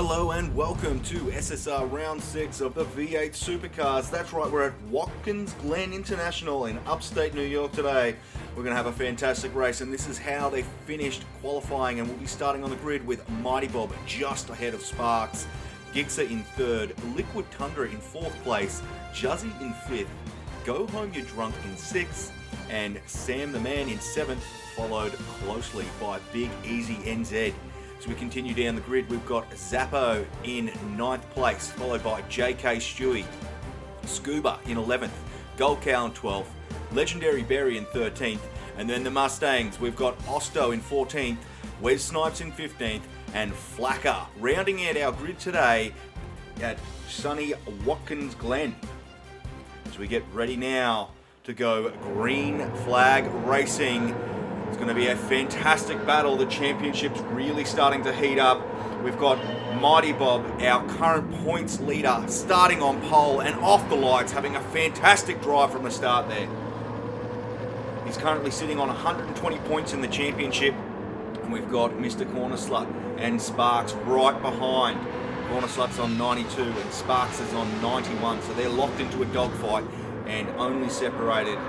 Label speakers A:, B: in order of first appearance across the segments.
A: Hello and welcome to SSR Round 6 of the V8 Supercars. That's right, we're at Watkins Glen International in upstate New York today. We're going to have a fantastic race, and this is how they finished qualifying, and we'll be starting on the grid with Mighty Bob just ahead of Sparks, Gigsa in third, Liquid Tundra in fourth place, Juzzy in fifth, Go Home You're Drunk in sixth, and Sam the Man in seventh, followed closely by Big Easy NZ. As we continue down the grid, we've got Zappo in 9th place, followed by JK Stewie, Scuba in 11th, Gold Cow in 12th, Legendary Berry in 13th, and then the Mustangs, we've got Osto in 14th, Wes Snipes in 15th, and Flacker rounding out our grid today at sunny Watkins Glen. As we get ready now to go green flag racing. It's going to be a fantastic battle. The championship's really starting to heat up. We've got Mighty Bob, our current points leader, starting on pole and off the lights, having a fantastic drive from the start there. He's currently sitting on 120 points in the championship, and we've got Mr. Cornerslut and Sparks right behind. Cornerslut's on 92 and Sparks is on 91, so they're locked into a dogfight and only separated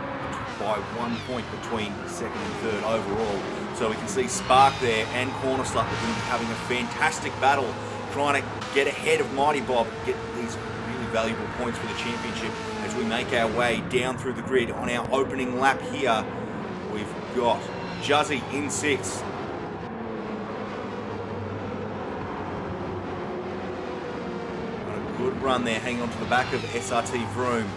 A: by 1 point between second and third overall. So we can see Spark there and Cornerslut having a fantastic battle, trying to get ahead of Mighty Bob, get these really valuable points for the championship as we make our way down through the grid. On our opening lap here, we've got Juzzy in sixth. A good run there, hanging on to the back of SRT-Vroom.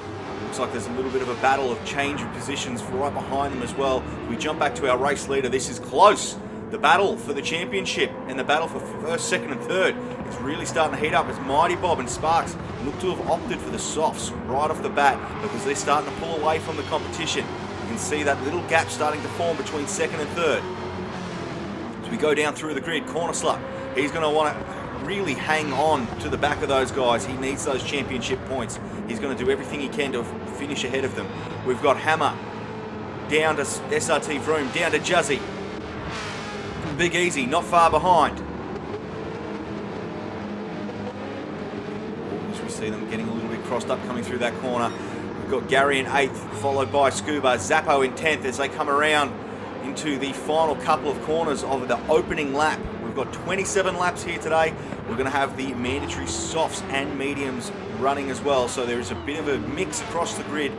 A: Looks like there's a little bit of a battle of change of positions right behind them as well. We jump back to our race leader. This is close. The battle for the championship and the battle for first, second and third is really starting to heat up as Mighty Bob and Sparks look to have opted for the softs right off the bat because they're starting to pull away from the competition. You can see that little gap starting to form between second and third. As we go down through the grid, Cornerslut, he's going to want to really hang on to the back of those guys. He needs those championship points. He's going to do everything he can to finish ahead of them. We've got Hammer down to SRT-Vroom, down to Juzzy. Big Easy not far behind. As we see them getting a little bit crossed up coming through that corner. We've got Gary in 8th, followed by Scuba, Zappo in 10th as they come around into the final couple of corners of the opening lap. We've got 27 laps here today. We're going to have the mandatory softs and mediums running as well, so there is a bit of a mix across the grid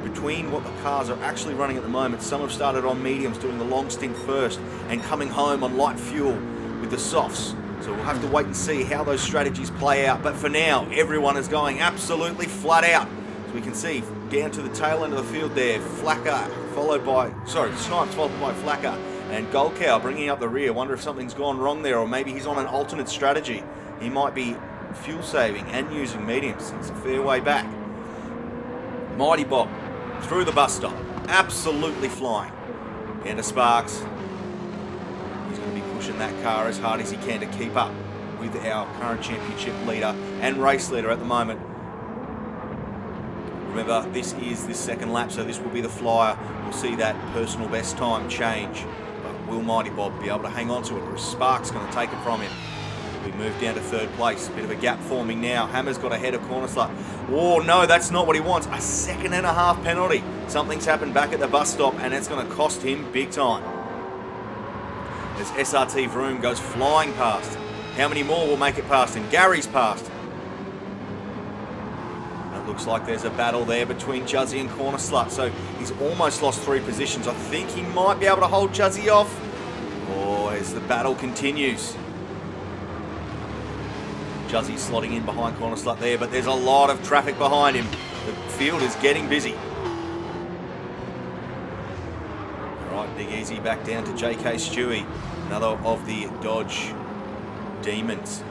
A: between what the cars are actually running at the moment. Some have started on mediums, doing the long stint first, and coming home on light fuel with the softs. So we'll have to wait and see how those strategies play out. But for now, everyone is going absolutely flat out. As we can see, down to the tail end of the field there, Snipes followed by Flacker, and Gold Cow bringing up the rear. Wonder if something's gone wrong there, or maybe he's on an alternate strategy. He might be fuel saving and using mediums. It's a fair way back. Mighty Bob through the bus stop, absolutely flying. Down to Sparks. He's going to be pushing that car as hard as he can to keep up with our current championship leader and race leader at the moment. Remember, this is the second lap, so this will be the flyer. We'll see that personal best time change. But will Mighty Bob be able to hang on to it, or is Sparks going to take it from him? We move down to third place. Bit of a gap forming now. Hammer's got ahead of Cornerslut. Oh no, that's not what he wants. A 1.5 second penalty. Something's happened back at the bus stop, and it's going to cost him big time. As SRT-Vroom goes flying past. How many more will make it past him? Gary's past. Looks like there's a battle there between Juzzy and Cornerslut, so he's almost lost 3 positions. I think he might be able to hold Juzzy off. Oh, as the battle continues. Juzzy slotting in behind Cornerslut there, but there's a lot of traffic behind him. The field is getting busy. All right, Big Easy back down to JK Stewie, another of the Dodge Demons.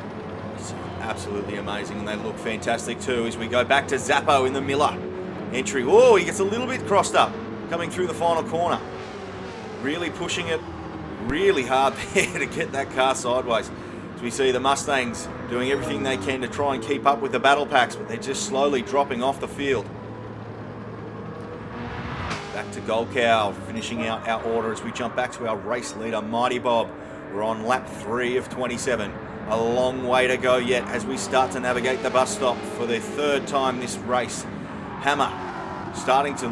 A: Absolutely amazing, and they look fantastic too as we go back to Zappo in the Miller entry. Oh, he gets a little bit crossed up coming through the final corner. Really pushing it really hard there to get that car sideways. As we see the Mustangs doing everything they can to try and keep up with the battle packs, but they're just slowly dropping off the field. Back to Gold Cow, finishing out our order as we jump back to our race leader, Mighty Bob. We're on lap 3 of 27. a long way to go yet as we start to navigate the bus stop for the third time this race. Hammer starting to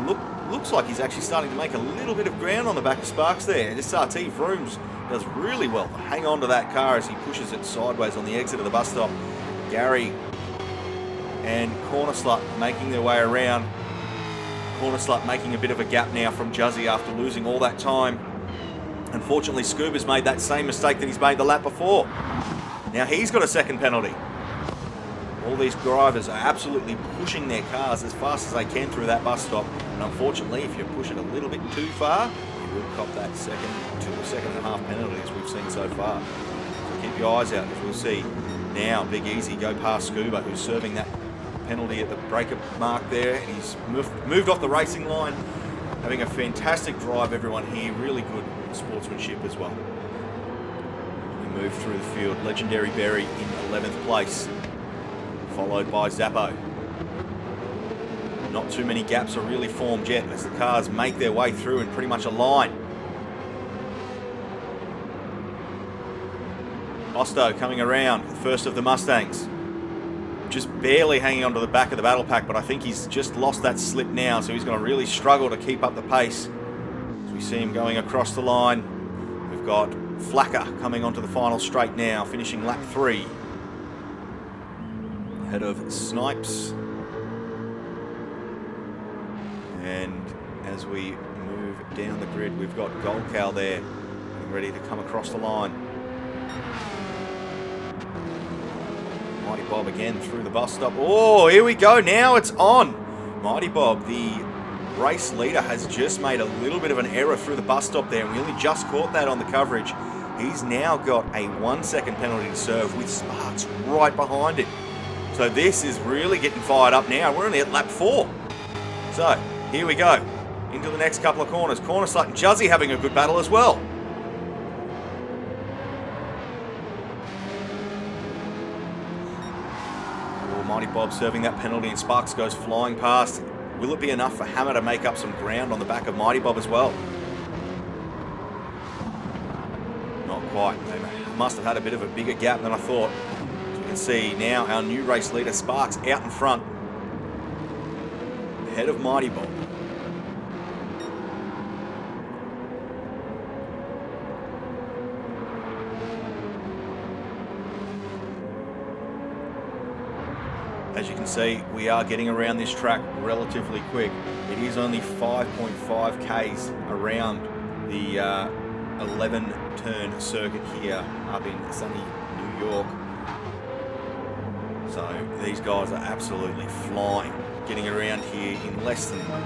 A: looks like he's actually starting to make a little bit of ground on the back of Sparks there. SRT-Vroom does really well to hang on to that car as he pushes it sideways on the exit of the bus stop. Gary and Cornerslut making their way around. Cornerslut making a bit of a gap now from Juzzy after losing all that time. Unfortunately, Scuba's made that same mistake that he's made the lap before. Now he's got a second penalty. All these drivers are absolutely pushing their cars as fast as they can through that bus stop. And unfortunately, if you push it a little bit too far, you will cop that second and a half penalties we've seen so far. So keep your eyes out, as we'll see. Now, Big Easy go past Scuba, who's serving that penalty at the breaker mark there. And he's moved off the racing line. Having a fantastic drive, everyone here. Really good sportsmanship as well. We move through the field. Legendary Berry in 11th place, followed by Zappo. Not too many gaps are really formed yet as the cars make their way through in pretty much a line. Osto coming around, the first of the Mustangs. Just barely hanging onto the back of the battle pack, but I think he's just lost that slip now, so he's going to really struggle to keep up the pace. As we see him going across the line, we've got Flacker coming onto the final straight now, finishing lap 3. Ahead of Snipes. And as we move down the grid, we've got Gold Cow there, ready to come across the line. Mighty Bob again through the bus stop. Oh, here we go. Now it's on. Mighty Bob, the race leader, has just made a little bit of an error through the bus stop there, and we only just caught that on the coverage. He's now got a 1 second penalty to serve with Sparks right behind it. So this is really getting fired up now. We're only at lap 4. So here we go. Into the next couple of corners. Cornerslut and Juzzy having a good battle as well. Mighty Bob serving that penalty and Sparks goes flying past. Will it be enough for Hammer to make up some ground on the back of Mighty Bob as well? Not quite. They must have had a bit of a bigger gap than I thought. As you can see now, our new race leader Sparks out in front, ahead of Mighty Bob. As you can see, we are getting around this track relatively quick. It is only 5.5 Ks around the 11-turn circuit here up in sunny New York. So these guys are absolutely flying, getting around here in less than a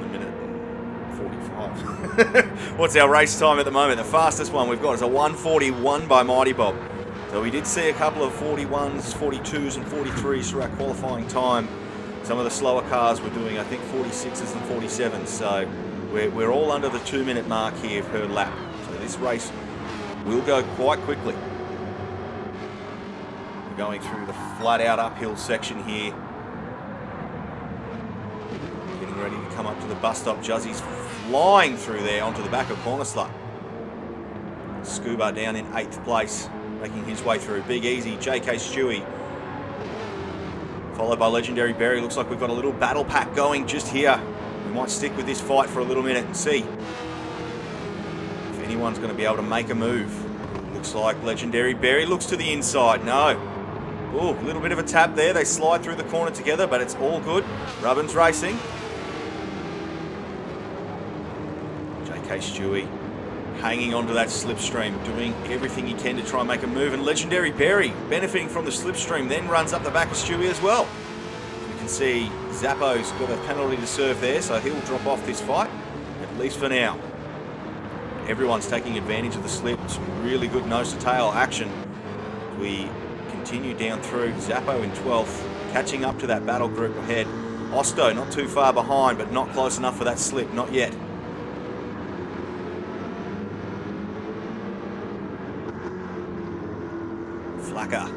A: minute and 45. What's our race time at the moment? The fastest one we've got is a 1:41 by Mighty Bob. So we did see a couple of 41s, 42s and 43s through our qualifying time. Some of the slower cars were doing, I think, 46s and 47s. So we're all under the 2-minute mark here per lap. So this race will go quite quickly. We're going through the flat-out uphill section here. Getting ready to come up to the bus stop. Juzzy's flying through there onto the back of Cornerslut. Scuba down in 8th place, making his way through. Big Easy, JK Stewie, followed by Legendary Berry. Looks like we've got a little battle pack going just here. We might stick with this fight for a little minute and see if anyone's going to be able to make a move. Looks like Legendary Berry looks to the inside. No. Oh, a little bit of a tap there. They slide through the corner together, but it's all good. Rubbins Racing. JK Stewie hanging onto that slipstream, doing everything he can to try and make a move. And Legendary Berry, benefiting from the slipstream, then runs up the back of Stewie as well. You can see Zappo's got a penalty to serve there, so he'll drop off this fight, at least for now. Everyone's taking advantage of the slip. Some really good nose-to-tail action. We continue down through. Zappo in 12th, catching up to that battle group ahead. Osto not too far behind, but not close enough for that slip, not yet. Flacker.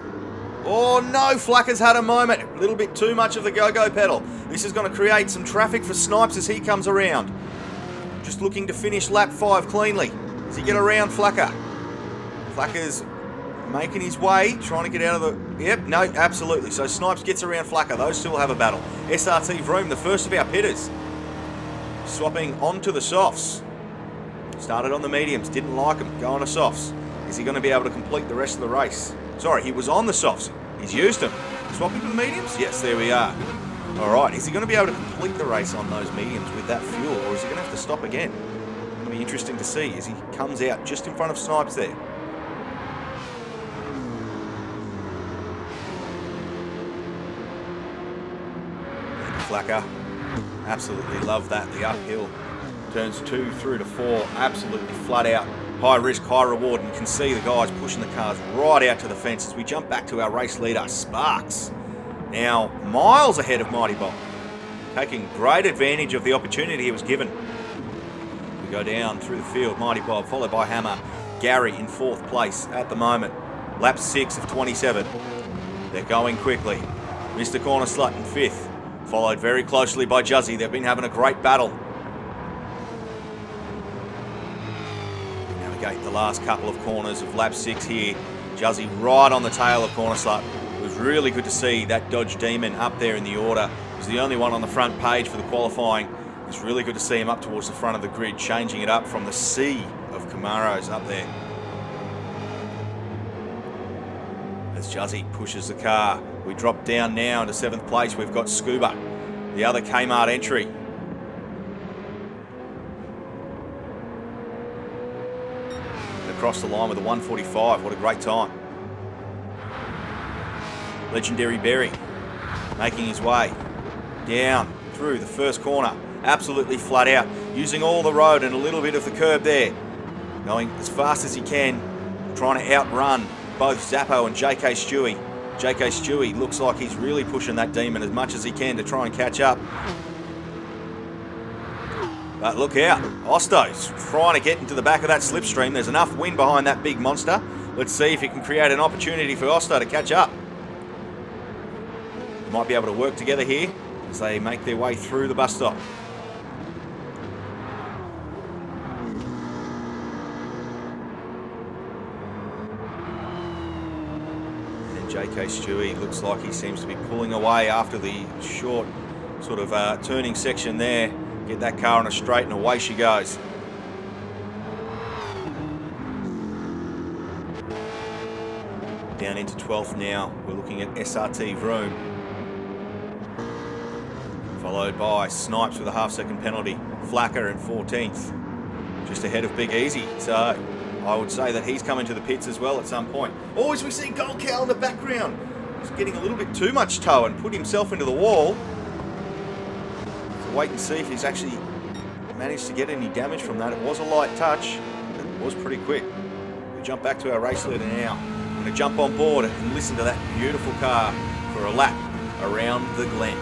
A: Oh no, Flacker's had a moment. A little bit too much of the go-go pedal. This is going to create some traffic for Snipes as he comes around. Just looking to finish lap 5 cleanly. Does he get around Flacker? Flacker's making his way, trying to get out of the... Yep, no, absolutely. So Snipes gets around Flacker. Those two will have a battle. SRT-Vroom, the first of our pitters, swapping onto the softs. Started on the mediums, didn't like them, going to softs. Is he going to be able to complete the rest of the race? Sorry, he was on the softs. He's used them. Swapping to the mediums? Yes, there we are. All right, is he going to be able to complete the race on those mediums with that fuel, or is he going to have to stop again? It'll be interesting to see as he comes out just in front of Snipes there. Flacker, absolutely love that, the uphill. Turns 2 through to 4, absolutely flat out. High risk, high reward, and you can see the guys pushing the cars right out to the fence as we jump back to our race leader, Sparks. Now, miles ahead of Mighty Bob, taking great advantage of the opportunity he was given. We go down through the field, Mighty Bob, followed by Hammer. Gary in 4th place at the moment. Lap 6 of 27. They're going quickly. MrcornersIt in 5th, followed very closely by Juzzy. They've been having a great battle. Navigate the last couple of corners of lap 6 here. Juzzy right on the tail of CornersIt. It was really good to see that Dodge Demon up there in the order. He was the only one on the front page for the qualifying. It's really good to see him up towards the front of the grid, changing it up from the sea of Camaros up there. As Juzzy pushes the car, we drop down now into 7th place. We've got Scuba, the other Kmart entry. Across the line with a 1:45. What a great time. Legendary Berry making his way down through the first corner. Absolutely flat out, using all the road and a little bit of the curb there. Going as fast as he can, trying to outrun both Zappo and JK Stewie. JK Stewie looks like he's really pushing that Demon as much as he can to try and catch up. But look out, Osto's trying to get into the back of that slipstream. There's enough wind behind that big monster. Let's see if he can create an opportunity for Osto to catch up. Might be able to work together here as they make their way through the bus stop. And JK Stewie looks like he seems to be pulling away after the short sort of turning section there. Get that car on a straight and away she goes. Down into 12th now. We're looking at SRT-Vroom. Followed by Snipes with a half-second penalty. Flacker in 14th. Just ahead of Big Easy. So I would say that he's coming to the pits as well at some point. Oh, as we see Gold Cow in the background. He's getting a little bit too much tow and put himself into the wall. Wait and see if he's actually managed to get any damage from that. It was a light touch, but it was pretty quick. We jump back to our race leader now. I'm going to jump on board and listen to that beautiful car for a lap around the Glen.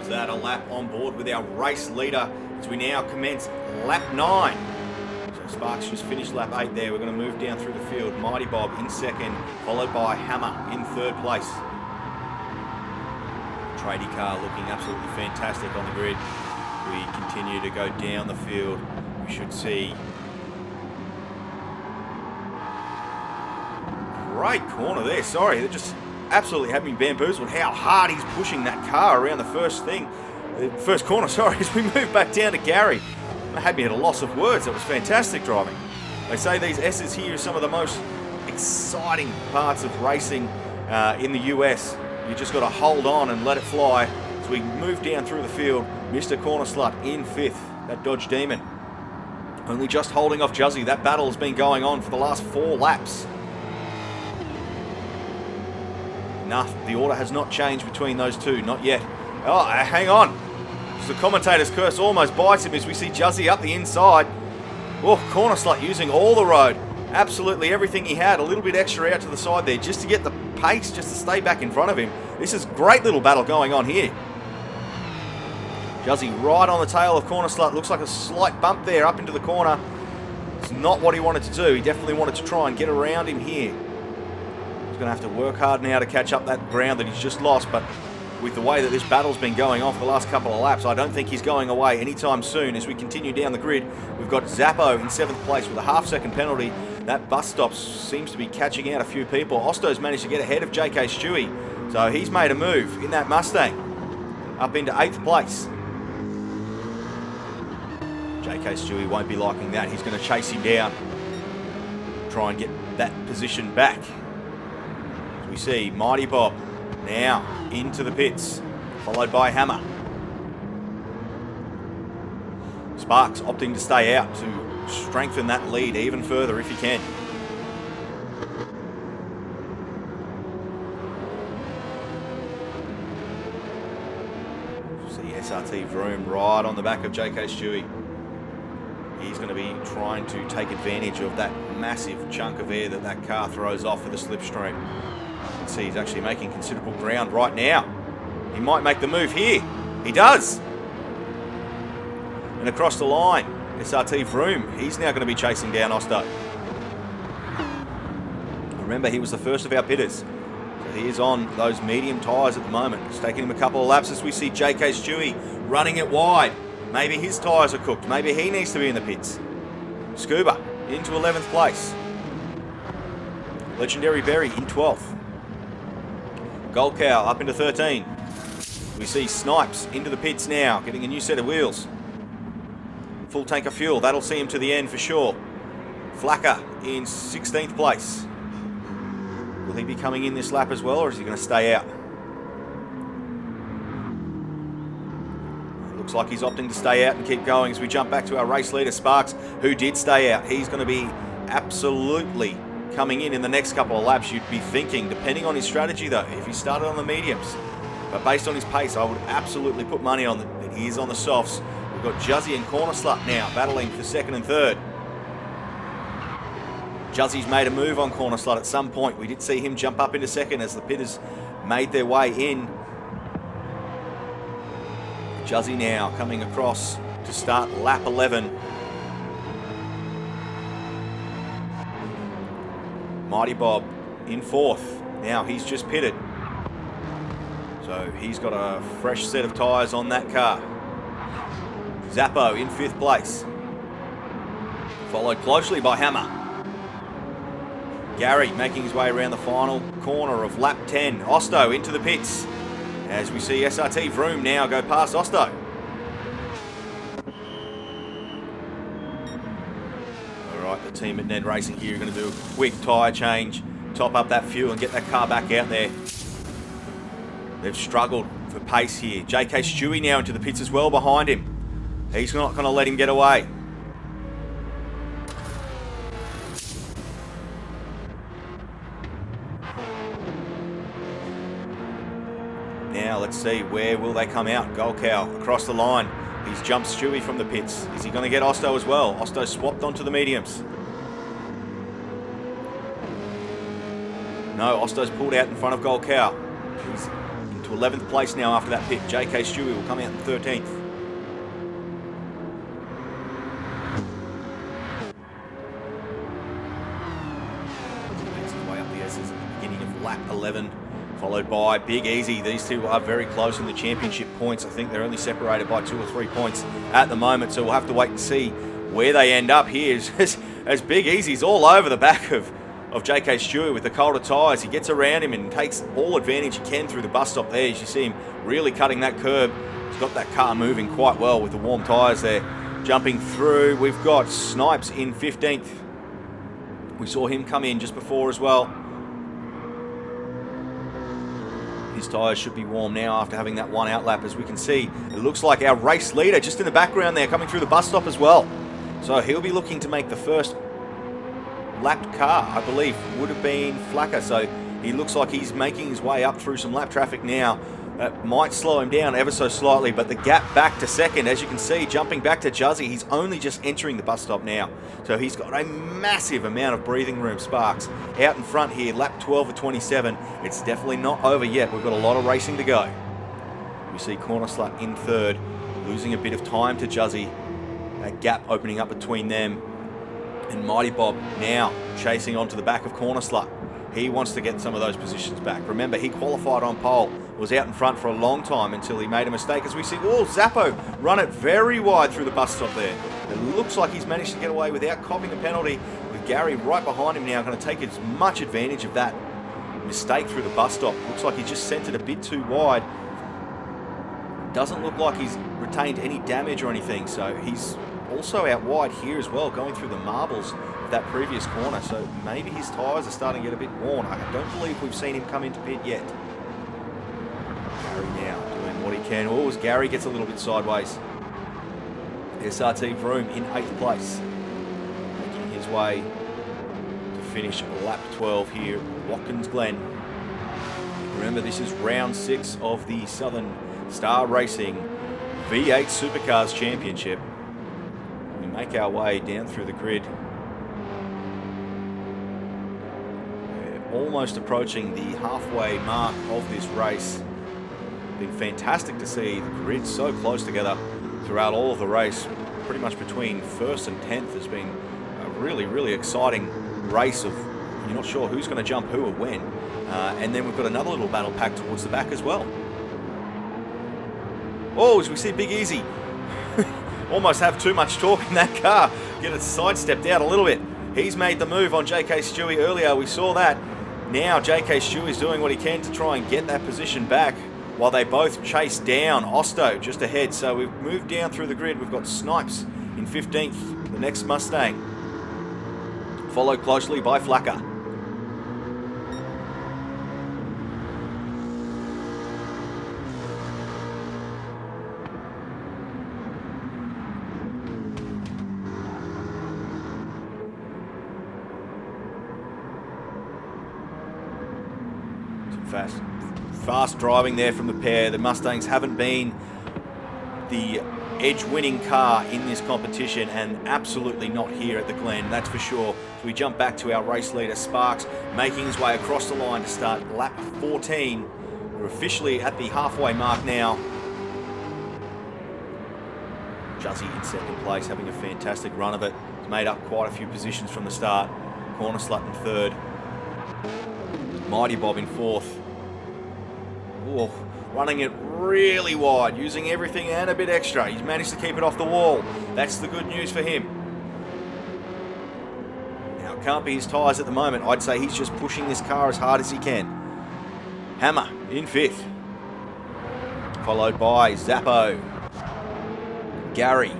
A: That a lap on board with our race leader as we now commence lap 9. So Sparks just finished lap 8 there. We're going to move down through the field. Mighty Bob in 2nd, followed by Hammer in 3rd place. Tradie car looking absolutely fantastic on the grid. We continue to go down the field. We should see. Great corner there. Sorry, that just absolutely had me bamboozled. How hard he's pushing that car around the first corner, sorry, as we move back down to Gary. That had me at a loss of words. That was fantastic driving. They say these S's here are some of the most exciting parts of racing in the US. You just got to hold on and let it fly. As we move down through the field, Mr. Corner Slut in 5th, that Dodge Demon. Only just holding off Juzzy. That battle has been going on for the last 4 laps. The order has not changed between those two, not yet. Oh, hang on. The commentator's curse almost bites him as we see Juzzy up the inside. Oh, Corner Slut using all the road. Absolutely everything he had. A little bit extra out to the side there just to get the pace, just to stay back in front of him. This is a great little battle going on here. Juzzy right on the tail of Corner Slut. Looks like a slight bump there up into the corner. It's not what he wanted to do. He definitely wanted to try and get around him here. He's going to have to work hard now to catch up that ground that he's just lost, but with the way that this battle's been going on for the last couple of laps, I don't think he's going away anytime soon. As we continue down the grid, we've got Zappo in 7th place with a half-second penalty. That bus stop seems to be catching out a few people. Osto's managed to get ahead of JK Stewie, so he's made a move in that Mustang up into 8th place. JK Stewie won't be liking that. He's going to chase him down, try and get that position back. As we see Mighty Bob now into the pits, followed by Hammer. Sparks opting to stay out to strengthen that lead even further if he can. See SRT-Vroom right on the back of JK Stewie. He's going to be trying to take advantage of that massive chunk of air that that car throws off for the slipstream. See, he's actually making considerable ground right now. He might make the move here. He does. And across the line, SRT-Vroom, he's now going to be chasing down Osto. Remember, he was the first of our pitters. So he is on those medium tyres at the moment. It's taking him a couple of laps as we see JK Stewie running it wide. Maybe his tyres are cooked. Maybe he needs to be in the pits. Scuba into 11th place. Legendary Berry in 12th. Gold Cow up into 13. We see Snipes into the pits now, getting a new set of wheels. Full tank of fuel, that'll see him to the end for sure. Flacker in 16th place. Will he be coming in this lap as well, or is he going to stay out? Looks like he's opting to stay out and keep going as we jump back to our race leader, Sparks, who did stay out. He's going to be absolutely coming in the next couple of laps, you'd be thinking, depending on his strategy though, if he started on the mediums. But based on his pace, I would absolutely put money on that he is on the softs. We've got Juzzy and Corner Slut now battling for 2nd and 3rd. Juzzy's made a move on Corner Slut at some point. We did see him jump up into 2nd as the pitters made their way in. Juzzy now coming across to start lap 11. Mighty Bob in 4th. Now he's just pitted. So he's got a fresh set of tyres on that car. Zappo in 5th place. Followed closely by Hammer. Gary making his way around the final corner of lap 10. Osto into the pits. As we see SRT-Vroom now go past Osto. Alright, the team at Ned Racing here are going to do a quick tyre change, top up that fuel and get that car back out there. They've struggled for pace here. JK Stewie now into the pits as well behind him. He's not going to let him get away. Now let's see, where will they come out? Gold Cow across the line. He's jumped Stewie from the pits. Is he going to get Osto as well? Osto swapped onto the mediums. No, Osto's pulled out in front of Gold Cow. He's into 11th place now after that pit. JK Stewie will come out in 13th. Makes his way up the S's at the beginning of lap 11. Followed by Big Easy. These two are very close in the championship points. I think they're only separated by 2 or 3 points at the moment, so we'll have to wait and see where they end up here is as Big Easy's all over the back of JK Stewart with the colder tyres. He gets around him and takes all advantage he can through the bus stop there. As you see him really cutting that curb. He's got that car moving quite well with the warm tyres there. Jumping through, we've got Snipes in 15th. We saw him come in just before as well. His tyres should be warm now after having that one outlap. As we can see, it looks like our race leader just in the background there coming through the bus stop as well. So he'll be looking to make the first lapped car, I believe, would have been Flacker. So he looks like he's making his way up through some lap traffic now. That might slow him down ever so slightly, but the gap back to second, as you can see, jumping back to Juzzy. He's only just entering the bus stop now. So he's got a massive amount of breathing room, Sparks. Out in front here, lap 12 of 27. It's definitely not over yet. We've got a lot of racing to go. We see Corner Slut in third, losing a bit of time to Juzzy. That gap opening up between them. And Mighty Bob now chasing onto the back of Corner Slut. He wants to get some of those positions back. Remember, he qualified on pole, was out in front for a long time until he made a mistake. As we see, Zappo run it very wide through the bus stop there. It looks like he's managed to get away without copping a penalty, with Gary right behind him now, going to take as much advantage of that mistake through the bus stop. Looks like he just sent it a bit too wide. Doesn't look like he's retained any damage or anything, so he's also out wide here as well, going through the marbles of that previous corner. So maybe his tyres are starting to get a bit worn. I don't believe we've seen him come into pit yet. Gary now doing what he can. Oh, as Gary gets a little bit sideways. SRT-Vroom in 8th place, making his way to finish lap 12 here at Watkins Glen. Remember, this is round 6 of the Southern Star Racing V8 Supercars Championship. We make our way down through the grid. We're almost approaching the halfway mark of this race. Been fantastic to see the grid so close together throughout all of the race. Pretty much between 1st and 10th has been a really exciting race of you're not sure who's going to jump who or when. And then we've got another little battle pack towards the back as well. Oh, as we see Big Easy almost have too much torque in that car. Get it sidestepped out a little bit. He's made the move on JK Stewie earlier. We saw that. Now JK Stewie's doing what he can to try and get that position back while they both chase down Osto just ahead. So we've moved down through the grid. We've got Snipes in 15th, the next Mustang, followed closely by Flacker. Fast driving there from the pair. The Mustangs haven't been the edge-winning car in this competition, and absolutely not here at the Glen, that's for sure. So we jump back to our race leader, Sparks, making his way across the line to start lap 14. We're officially at the halfway mark now. Juzzy in 2nd place, having a fantastic run of it. He's made up quite a few positions from the start. Corner Slut in 3rd. Mighty Bob in 4th. Oh, running it really wide, using everything and a bit extra. He's managed to keep it off the wall. That's the good news for him. Now, it can't be his tyres at the moment. I'd say he's just pushing this car as hard as he can. Hammer in 5th. Followed by Zappo. Gary.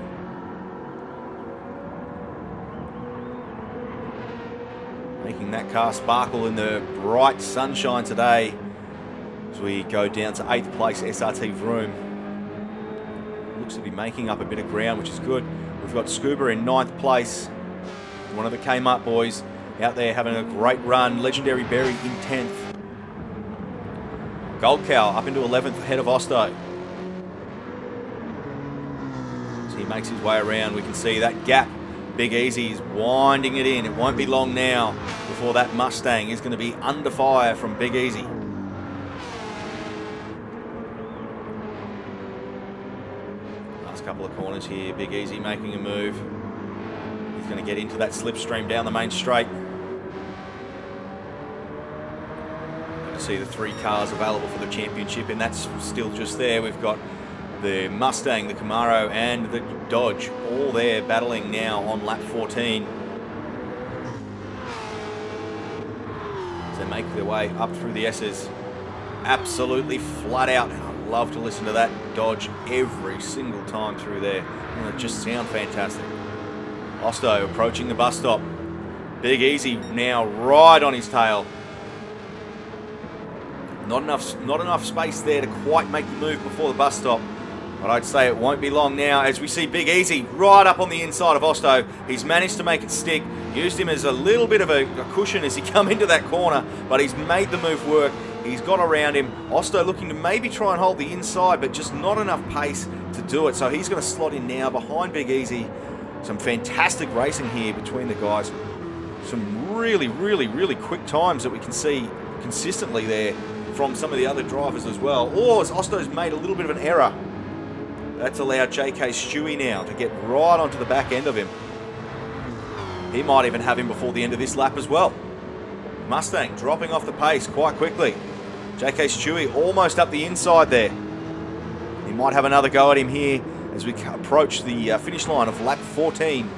A: Making that car sparkle in the bright sunshine today. As we go down to 8th place, SRT-Vroom. Looks to be making up a bit of ground, which is good. We've got Scuba in 9th place. One of the Kmart boys out there having a great run. Legendary Berry in 10th. Gold Cow up into 11th ahead of Osto. As he makes his way around, we can see that gap. Big Easy is winding it in. It won't be long now before that Mustang is going to be under fire from Big Easy. Couple of corners here. Big Easy making a move. He's going to get into that slipstream down the main straight. You can see the 3 cars available for the championship, and that's still just there. We've got The Mustang, the Camaro, and the Dodge, all there battling now on lap 14. As they make their way up through the S's. Absolutely flat out. And I love to listen to that Dodge every single time through there. And it just sounds fantastic. Osto approaching the bus stop. Big Easy now right on his tail. Not enough space there to quite make the move before the bus stop. But I'd say it won't be long now as we see Big Easy right up on the inside of Osto. He's managed to make it stick. Used him as a little bit of a cushion as he come into that corner. But he's made the move work. He's got around him. Osto looking to maybe try and hold the inside, but just not enough pace to do it. So he's going to slot in now behind Big Easy. Some fantastic racing here between the guys. Some really, really, really quick times that we can see consistently there from some of the other drivers as well. Or as Osto's made a little bit of an error. That's allowed JK Stewie now to get right onto the back end of him. He might even have him before the end of this lap as well. Mustang dropping off the pace quite quickly. JK Stewie almost up the inside there. He might have another go at him here as we approach the finish line of lap 14.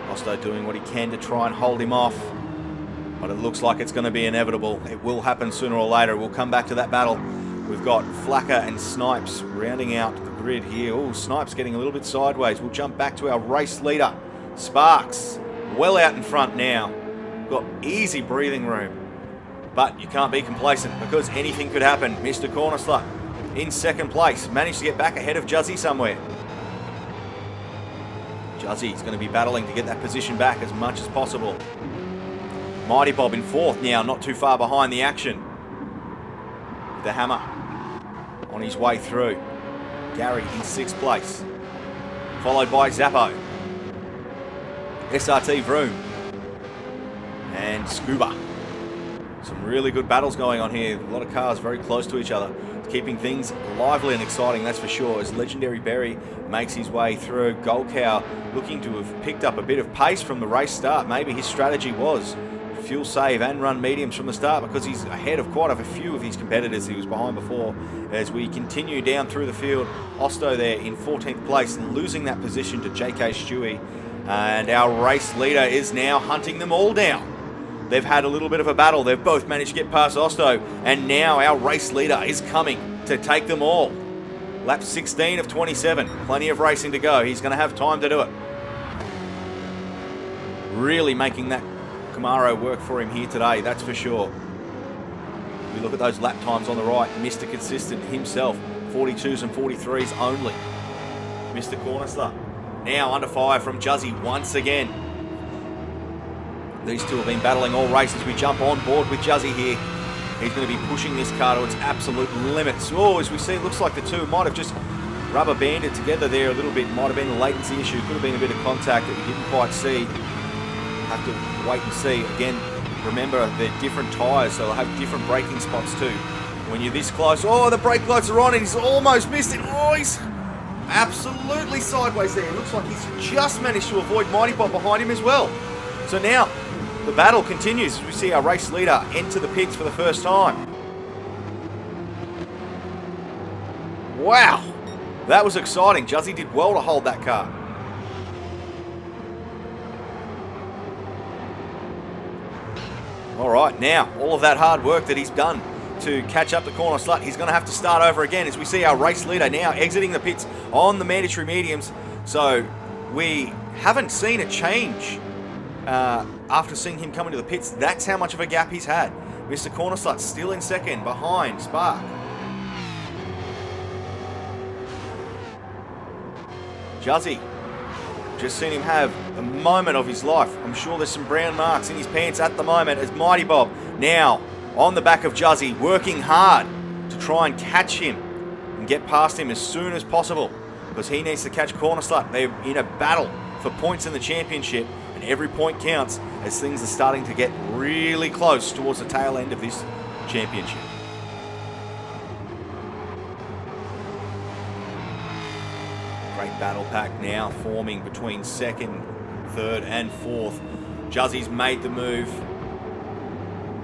A: Osto doing what he can to try and hold him off. But it looks like it's going to be inevitable. It will happen sooner or later. We'll come back to that battle. We've got Flacker and Snipes rounding out the grid here. Oh, Snipes getting a little bit sideways. We'll jump back to our race leader, Sparks. Well out in front now. Got easy breathing room. But you can't be complacent because anything could happen. Mr. Corner Slut in second place. Managed to get back ahead of Juzzy somewhere. Juzzy's going to be battling to get that position back as much as possible. Mighty Bob in fourth now, not too far behind the action. With the Hammer on his way through. Gary in sixth place. Followed by Zappo. SRT-Vroom. And Scuba. Some really good battles going on here. A lot of cars very close to each other. Keeping things lively and exciting, that's for sure, as Legendary Berry makes his way through. Gold Cow looking to have picked up a bit of pace from the race start. Maybe his strategy was fuel save and run mediums from the start because he's ahead of quite a few of his competitors he was behind before. As we continue down through the field, Osto there in 14th place, losing that position to JK Stewie. And our race leader is now hunting them all down. They've had a little bit of a battle. They've both managed to get past Osto. And now our race leader is coming to take them all. Lap 16 of 27. Plenty of racing to go. He's going to have time to do it. Really making that Camaro work for him here today, that's for sure. We look at those lap times on the right. Mr. Consistent himself. 42s and 43s only. Mr. Corner Slut. Now under fire from Juzzy once again. These two have been battling all races. We jump on board with Juzzy here. He's going to be pushing this car to its absolute limits. Oh, as we see, it looks like the two might have just rubber banded together there a little bit. Might have been a latency issue. Could have been a bit of contact that we didn't quite see. Have to wait and see. Again, remember, they're different tyres, so they'll have different braking spots too. When you're this close, oh, the brake lights are on and he's almost missed it. Oh, he's absolutely sideways there. It looks like he's just managed to avoid Mighty Bob behind him as well. So now, the battle continues as we see our race leader enter the pits for the first time. Wow, that was exciting. Juzzy did well to hold that car. All right, now all of that hard work that he's done to catch up the Corner Slut, he's going to have to start over again as we see our race leader now exiting the pits on the mandatory mediums. So we haven't seen a change after seeing him come into the pits. That's how much of a gap he's had. Mr. Corner Slut still in second behind Spark. Juzzy, just seen him have the moment of his life. I'm sure there's some brown marks in his pants at the moment as Mighty Bob now on the back of Juzzy, working hard to try and catch him and get past him as soon as possible because he needs to catch Corner Slut. They're in a battle for points in the championship and every point counts as things are starting to get really close towards the tail end of this championship. Great battle pack now forming between second, third and fourth. Juzzy's made the move.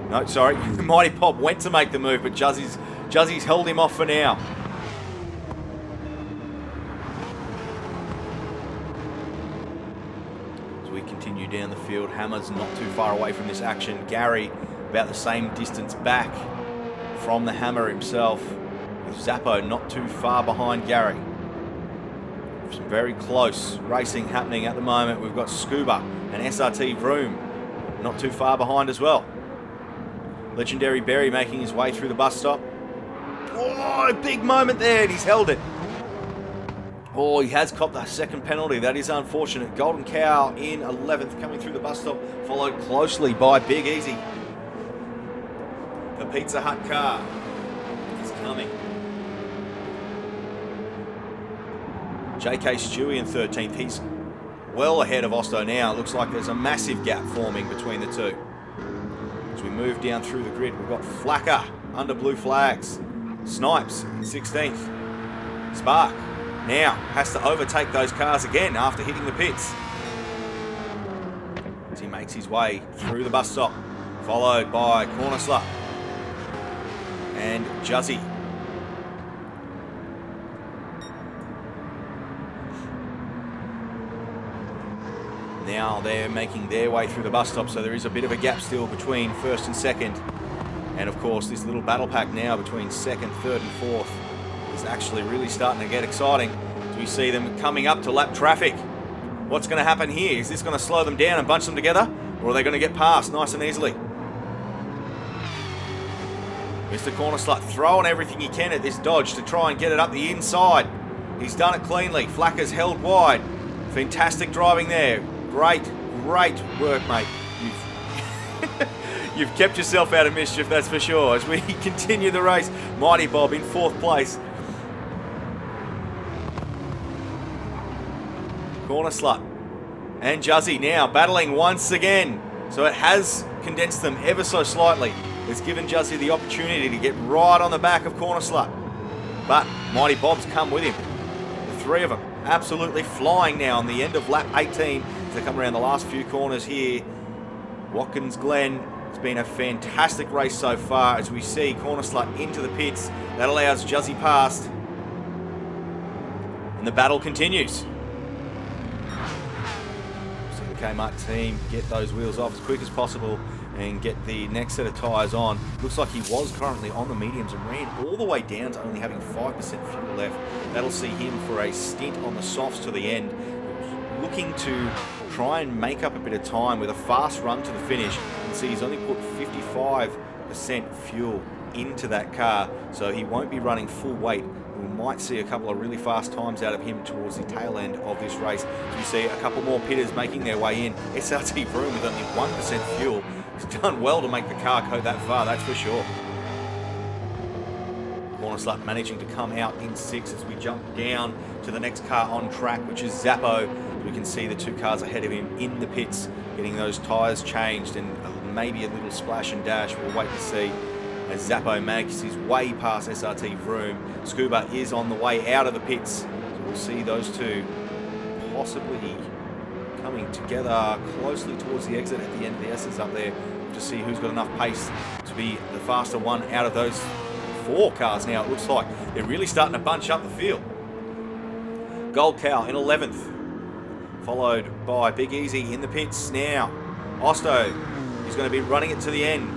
A: No, sorry. Mighty Bob went to make the move, but Juzzy's held him off for now. As we continue down the field, Hammer's not too far away from this action. Gary about the same distance back from the Hammer himself, with Zappo not too far behind Gary. Some very close racing happening at the moment. We've got Scuba and SRT-Vroom not too far behind as well. Legendary Berry making his way through the bus stop. Oh, big moment there, and he's held it. Oh, he has copped the second penalty. That is unfortunate. Golden Cow in 11th, coming through the bus stop, followed closely by Big Easy. The Pizza Hut car is coming. JK Stewie in 13th. He's well ahead of Osto now. It looks like there's a massive gap forming between the two. As we move down through the grid, we've got Flacker under blue flags. Snipes in 16th. Spark now has to overtake those cars again after hitting the pits. As he makes his way through the bus stop, followed by Corner Slut and Juzzy. Now they're making their way through the bus stop, so there is a bit of a gap still between first and second. And of course, this little battle pack now between second, third and fourth is actually really starting to get exciting as we see them coming up to lap traffic. What's going to happen here? Is this going to slow them down and bunch them together? Or are they going to get past nice and easily? Mr. Corner Slut throwing everything he can at this Dodge to try and get it up the inside. He's done it cleanly. Flacker's held wide. Fantastic driving there. Great work, mate. You've kept yourself out of mischief, that's for sure. As we continue the race, Mighty Bob in 4th place. Corner Slut and Juzzy now battling once again. So it has condensed them ever so slightly. It's given Juzzy the opportunity to get right on the back of Corner Slut. But Mighty Bob's come with him. The three of them absolutely flying now on the end of lap 18 as they come around the last few corners here. Watkins Glen, it's been a fantastic race so far as we see Corner Slut into the pits. That allows Juzzy past. And the battle continues. See the Kmart team get those wheels off as quick as possible and get the next set of tyres on. Looks like he was currently on the mediums and ran all the way down to only having 5% fuel left. That'll see him for a stint on the softs to the end, looking to try and make up a bit of time with a fast run to the finish. You can see he's only put 55% fuel into that car, so he won't be running full weight. We might see a couple of really fast times out of him towards the tail end of this race. So you see a couple more pitters making their way in. SRT-Vroom with only 1% fuel. He's done well to make the car go that far, that's for sure. Corner Slut managing to come out in 6th as we jump down to the next car on track, which is Zappo. We can see the two cars ahead of him in the pits, getting those tyres changed and maybe a little splash and dash. We'll wait to see as Zappo makes his way past SRT-Vroom. Scuba is on the way out of the pits. So we'll see those two possibly coming together closely towards the exit at the end of the S's up there to see who's got enough pace to be the faster one out of those 4 cars now. It looks like they're really starting to bunch up the field. Gold Cow in 11th, followed by Big Easy in the pits now. Osto is going to be running it to the end.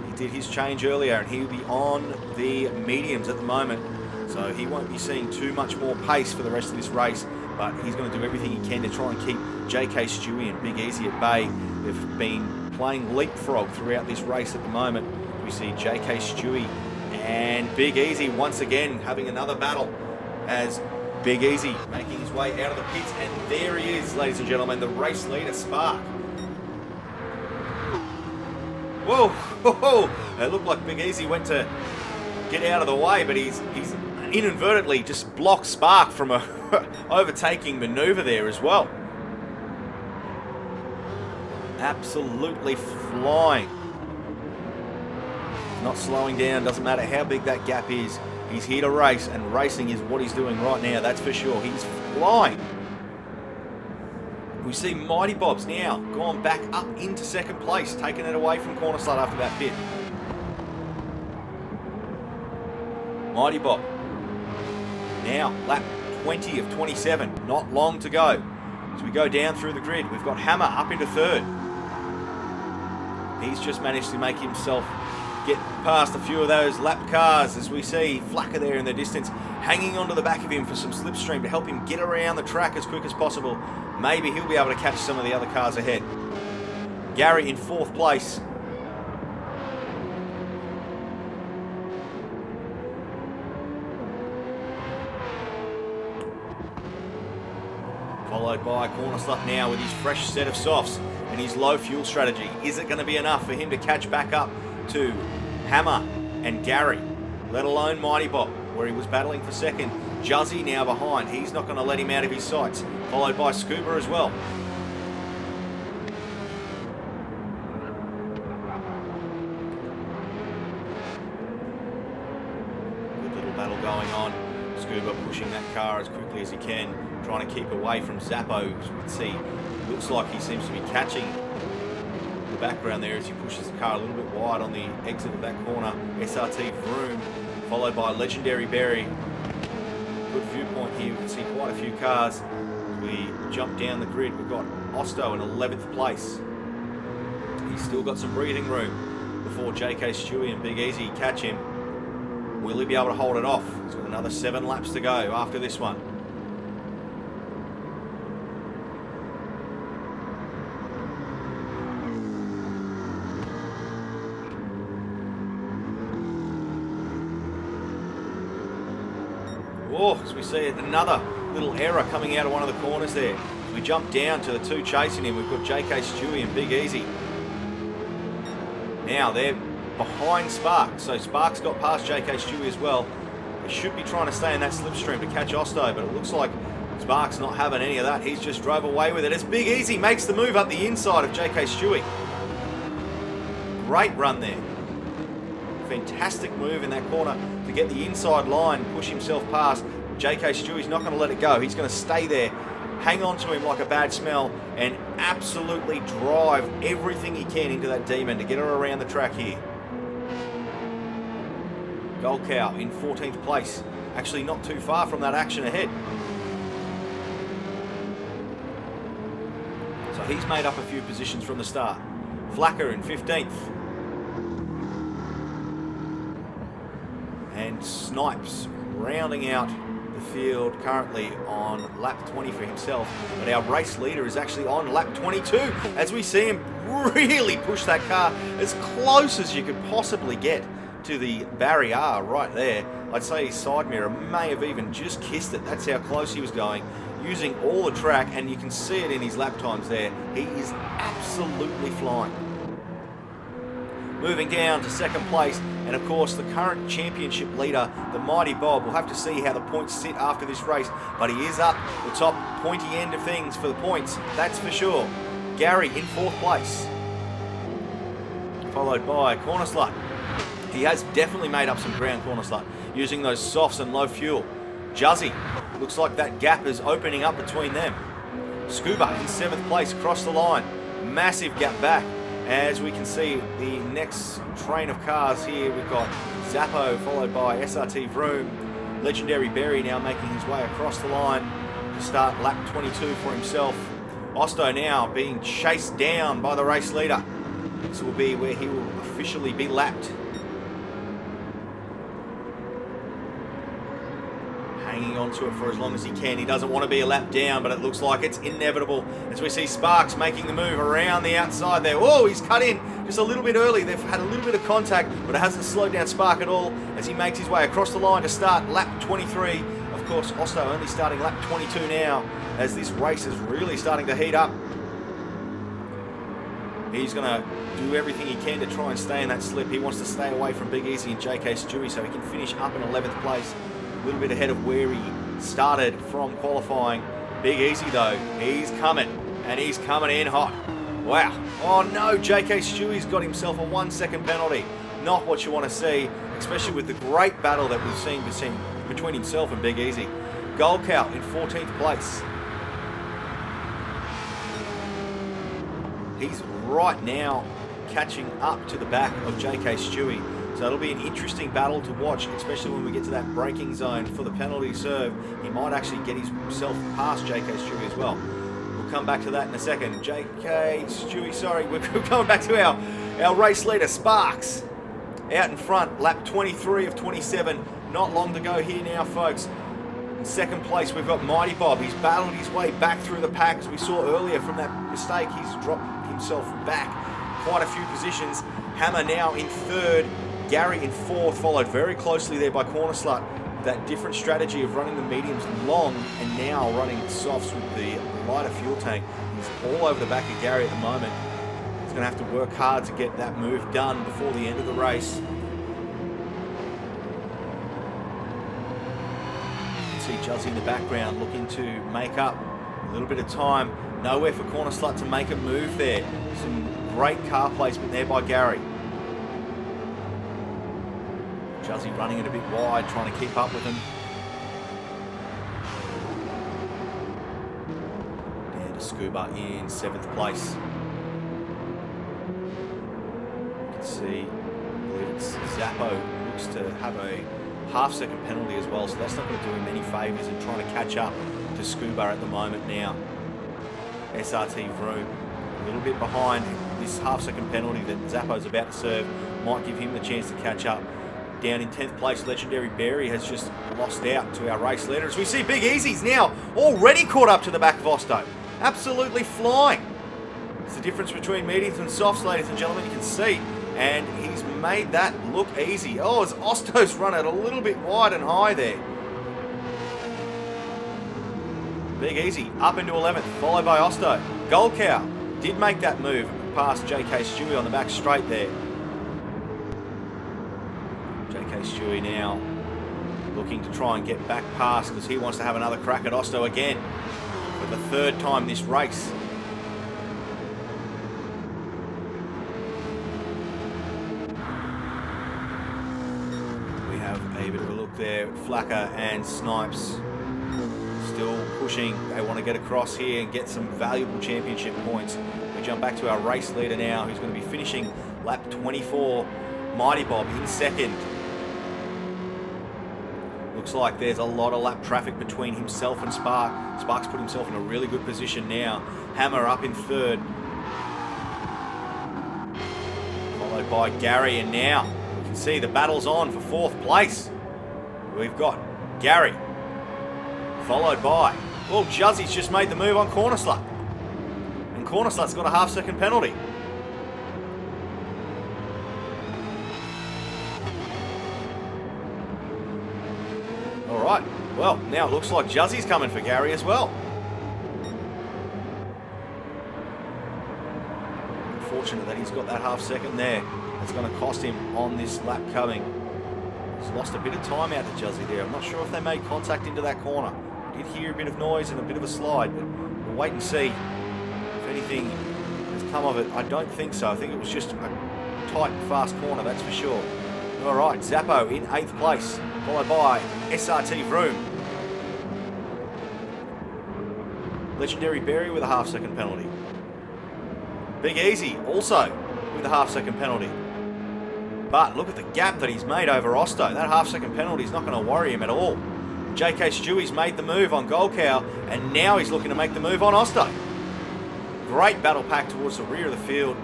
A: He did his change earlier and he'll be on the mediums at the moment, so he won't be seeing too much more pace for the rest of this race, but he's going to do everything he can to try and keep JK Stewie and Big Easy at bay. They've been playing leapfrog throughout this race at the moment. We see JK Stewie and Big Easy once again having another battle as Big Easy making his way out of the pits, and there he is, ladies and gentlemen, the race leader, Spark. Whoa, it looked like Big Easy went to get out of the way, but he's inadvertently just blocked Spark from a overtaking maneuver there as well. Absolutely flying. Not slowing down, doesn't matter how big that gap is. He's here to race, and racing is what he's doing right now, that's for sure. He's flying. We see Mighty Bob's now gone back up into second place, taking it away from Corner Slut after that pit. Mighty Bob now lap 20 of 27, not long to go. As we go down through the grid, we've got Hammer up into third. He's just managed to make himself get past a few of those lap cars, as we see Flacker there in the distance hanging onto the back of him for some slipstream to help him get around the track as quick as possible. Maybe he'll be able to catch some of the other cars ahead. Gary in fourth place. Followed by Corner Slut now with his fresh set of softs and his low fuel strategy. Is it going to be enough for him to catch back up to Hammer and Gary, let alone Mighty Bob, where he was battling for second? Juzzy now behind. He's not going to let him out of his sights. Followed by Scuba as well. Good little battle going on. Scuba pushing that car as quickly as he can, trying to keep away from Zappo. As we can see, looks like he seems to be catching the background there as he pushes the car a little bit wide on the exit of that corner. SRT-Vroom, followed by Legendary Berry. Good viewpoint here. We can see quite a few cars. As we jump down the grid, we've got Osto in 11th place. He's still got some breathing room before JK Stewie and Big Easy catch him. Will he be able to hold it off? He's got another 7 laps to go after this one. Oh, as we see another little error coming out of one of the corners there. As we jump down to the two chasing him, we've got JK Stewie and Big Easy. Now they're behind Sparks, so Sparks got past JK Stewie as well. They should be trying to stay in that slipstream to catch Osto, but it looks like Sparks not having any of that. He's just drove away with it as Big Easy makes the move up the inside of JK Stewie. Great run there. Fantastic move in that corner to get the inside line, push himself past. JK Stewie's not going to let it go. He's going to stay there, hang on to him like a bad smell, and absolutely drive everything he can into that demon to get her around the track here. Gold Cow in 14th place. Actually not too far from that action ahead. So he's made up a few positions from the start. Flacker in 15th. And Snipes rounding out the field currently on lap 20 for himself. But our race leader is actually on lap 22 as we see him really push that car as close as you could possibly get to the barrier right there. I'd say his side mirror may have even just kissed it. That's how close he was going, using all the track, and you can see it in his lap times there. He is absolutely flying. Moving down to second place, and of course the current championship leader, the Mighty Bob. We'll have to see how the points sit after this race, but he is up the top pointy end of things for the points, that's for sure. Gary in 4th place, followed by Corner Slut. He has definitely made up some ground, Corner Slut, using those softs and low fuel. Juzzy, looks like that gap is opening up between them. Scuba in 7th place, across the line. Massive gap back. As we can see, the next train of cars here, we've got Zappo, followed by SRT-Vroom. Legendary Berry now making his way across the line to start lap 22 for himself. Osto now being chased down by the race leader. This will be where he will officially be lapped. Hanging on to it for as long as he can. He doesn't want to be a lap down, but it looks like it's inevitable as we see Sparks making the move around the outside there. Oh, he's cut in just a little bit early. They've had a little bit of contact, but it hasn't slowed down Spark at all as he makes his way across the line to start lap 23. Of course, Osto only starting lap 22 now as this race is really starting to heat up. He's going to do everything he can to try and stay in that slip. He wants to stay away from Big Easy and JK Stewie so he can finish up in 11th place. A little bit ahead of where he started from qualifying. Big Easy though, he's coming, and he's coming in hot. Wow. Oh no, JK Stewie's got himself a 1 second penalty. Not what you want to see, especially with the great battle that we've seen between himself and Big Easy. Gold Cow in 14th place. He's right now catching up to the back of JK Stewie. So it'll be an interesting battle to watch, especially when we get to that braking zone for the penalty serve. He might actually get himself past JK Stewie as well. We'll come back to that in a second. JK Stewie, sorry, we're coming back to our race leader, Sparks. Out in front, lap 23 of 27. Not long to go here now, folks. In second place, we've got Mighty Bob. He's battled his way back through the pack. As we saw earlier from that mistake, he's dropped himself back quite a few positions. Hammer now in third. Gary in fourth, followed very closely there by Corner Slut. That different strategy of running the mediums long and now running softs with the lighter fuel tank. He's all over the back of Gary at the moment. He's going to have to work hard to get that move done before the end of the race. You can see Juzzy in the background looking to make up a little bit of time. Nowhere for Corner Slut to make a move there. Some great car placement there by Gary. Juzzy running it a bit wide, trying to keep up with him. Down to Scuba in 7th place. You can see, I believe it's Zappo looks to have a half-second penalty as well, so that's not going to do him any favours in trying to catch up to Scuba at the moment now. SRT-Vroom a little bit behind. This half-second penalty that Zappo's about to serve might give him the chance to catch up. Down in 10th place, Legendary Barry has just lost out to our race leader. As we see Big Easy's now already caught up to the back of Osto. Absolutely flying. It's the difference between mediums and softs, ladies and gentlemen, you can see. And he's made that look easy. Oh, as Osto's run it a little bit wide and high there. Big Easy up into 11th, followed by Osto. Gold Cow did make that move past JK Stewie on the back straight there. JK Stewie now looking to try and get back past because he wants to have another crack at Osto again for the third time this race. We have a bit of a look there. Flacker and Snipes still pushing. They want to get across here and get some valuable championship points. We jump back to our race leader now, who's going to be finishing lap 24. Mighty Bob in second. Looks like there's a lot of lap traffic between himself and Spark. Spark's put himself in a really good position now. Hammer up in third. Followed by Gary, and now you can see the battle's on for 4th place. We've got Gary. Followed by, well, Juzzy's just made the move on Corner Slut. And Corner Slut's got a half-second penalty. Alright, well, now it looks like Juzzy's coming for Gary as well. Unfortunate that he's got that half-second there. It's going to cost him on this lap coming. He's lost a bit of time out to Juzzy there. I'm not sure if they made contact into that corner. I did hear a bit of noise and a bit of a slide, but we'll wait and see if anything has come of it. I don't think so. I think it was just a tight, fast corner, that's for sure. Alright, Zappo in 8th place, followed by SRT-Vroom. Legendary Barry with a half-second penalty. Big Easy also with a half-second penalty. But look at the gap that he's made over Osto. That half-second penalty is not going to worry him at all. JK Stewie's made the move on Gold Cow, and now he's looking to make the move on Osto. Great battle pack towards the rear of the field.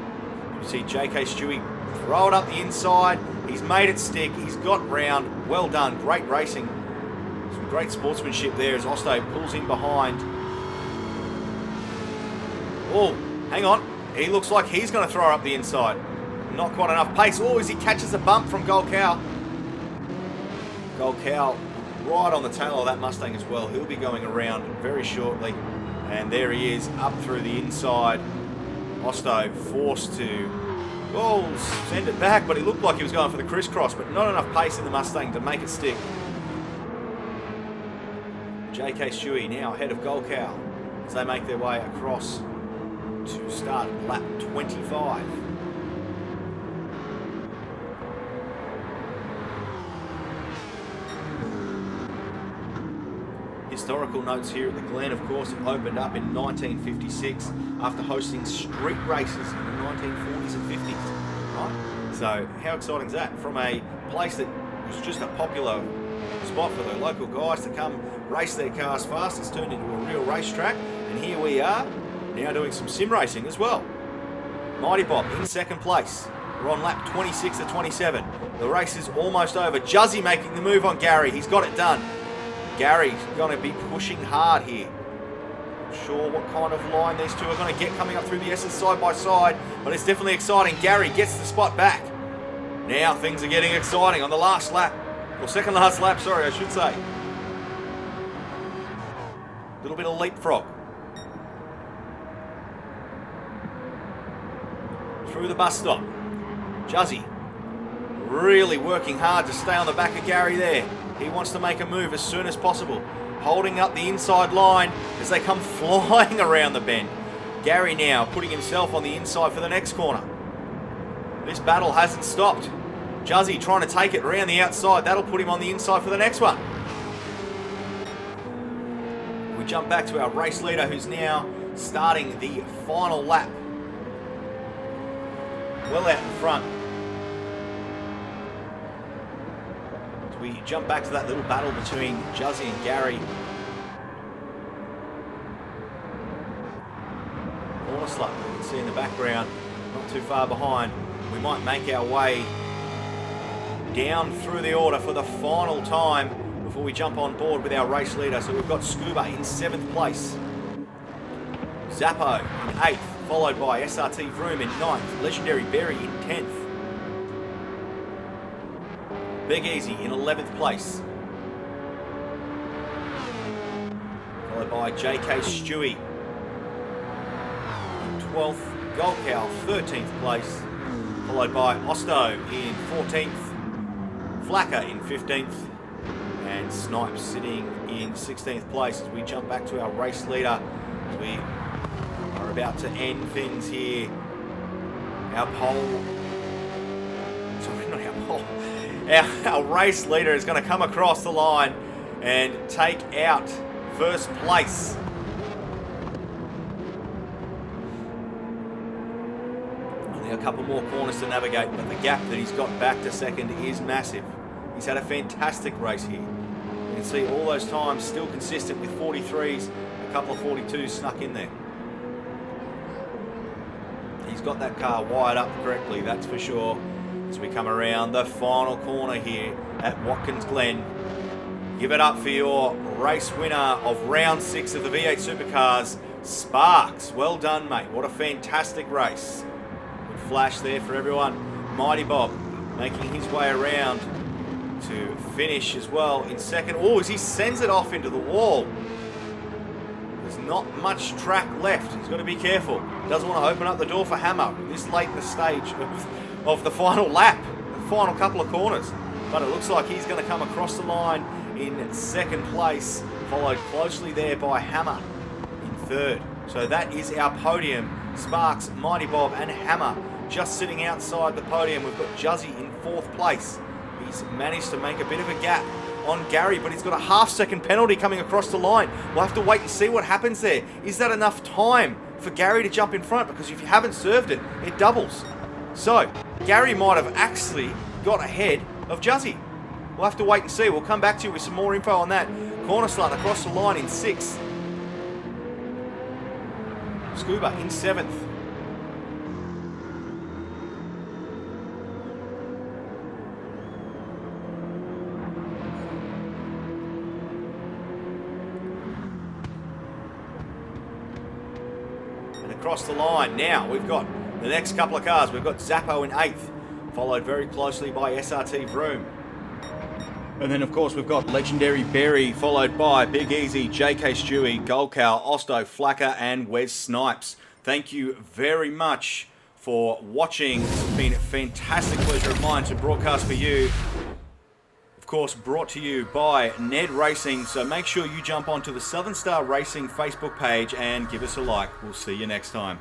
A: You see JK Stewie throw it up the inside. He's made it stick. He's got round. Well done. Great racing. Some great sportsmanship there as Osto pulls in behind. Oh, hang on. He looks like he's going to throw her up the inside. Not quite enough pace. Oh, as he catches a bump from Gold Cow. Gold Cow right on the tail of that Mustang as well. He'll be going around very shortly. And there he is, up through the inside. Osto forced to, well, send it back, but he looked like he was going for the crisscross, but not enough pace in the Mustang to make it stick. JK Stewie now ahead of Gold Cow as they make their way across to start lap 25. historical notes here at the Glen. Of course, it opened up in 1956 after hosting street races in the 1940s and 50s. Right? So how exciting is that? From a place that was just a popular spot for the local guys to come race their cars fast, it's turned into a real racetrack. And here we are, now doing some sim racing as well. Mighty Bob in second place. We're on lap 26 to 27. The race is almost over. Juzzy making the move on Gary. He's got it done. Gary's going to be pushing hard here. Not sure what kind of line these two are going to get coming up through the S's side by side, but it's definitely exciting. Gary gets the spot back. Now things are getting exciting on the last lap. Or second last lap, sorry, I should say. A little bit of leapfrog. Through the bus stop. Juzzy really working hard to stay on the back of Gary there. He wants to make a move as soon as possible. Holding up the inside line as they come flying around the bend. Gary now putting himself on the inside for the next corner. This battle hasn't stopped. Juzzy trying to take it around the outside. That'll put him on the inside for the next one. We jump back to our race leader who's now starting the final lap. Well out in front. So we jump back to that little battle between Juzzy and Gary. Corner slot, you can see in the background, not too far behind. We might make our way down through the order for the final time before we jump on board with our race leader. So we've got Scuba in 7th place. Zappo in 8th. Followed by SRT-Vroom in 9th, Legendary Berry in 10th. Big Easy in 11th place. Followed by JK Stewie in 12th, Gold Cow 13th place. Followed by Osto in 14th, Flacker in 15th, and Snipes sitting in 16th place as we jump back to our race leader. As we are about to end things here. Our pole, sorry, not our pole, our race leader is going to come across the line and take out first place. Only a couple more corners to navigate, but the gap that he's got back to second is massive. He's had a fantastic race here. You can see all those times still consistent with 43s, a couple of 42s snuck in there. He's got that car wired up correctly, that's for sure. As we come around the final corner here at Watkins Glen. Give it up for your race winner of round 6 of the V8 Supercars, Sparks. Well done, mate. What a fantastic race. Good flash there for everyone. Mighty Bob making his way around to finish as well in second. Oh, as he sends it off into the wall. There's not much track left. He's got to be careful. Doesn't want to open up the door for Hammer this late in the stage of the final lap, the final couple of corners. But it looks like he's going to come across the line in second place, followed closely there by Hammer in third. So that is our podium. Sparks, Mighty Bob and Hammer just sitting outside the podium. We've got Juzzy in 4th place. He's managed to make a bit of a gap on Gary, but he's got a half-second penalty coming across the line. We'll have to wait and see what happens there. Is that enough time for Gary to jump in front? Because if you haven't served it, it doubles. So, Gary might have actually got ahead of Juzzy. We'll have to wait and see. We'll come back to you with some more info on that. Corner slant across the line in 6th. Scuba in 7th. Across the line. Now we've got the next couple of cars. We've got Zappo in 8th, followed very closely by SRT-Vroom. And then of course we've got Legendary Berry, followed by Big Easy, JK Stewie, Gold Cow, Osto, Flacker and Wes Snipes. Thank you very much for watching. It's been a fantastic pleasure of mine to broadcast for you. Of course, brought to you by Ned Racing, so make sure you jump onto the Southern Star Racing Facebook page and give us a like. We'll see you next time.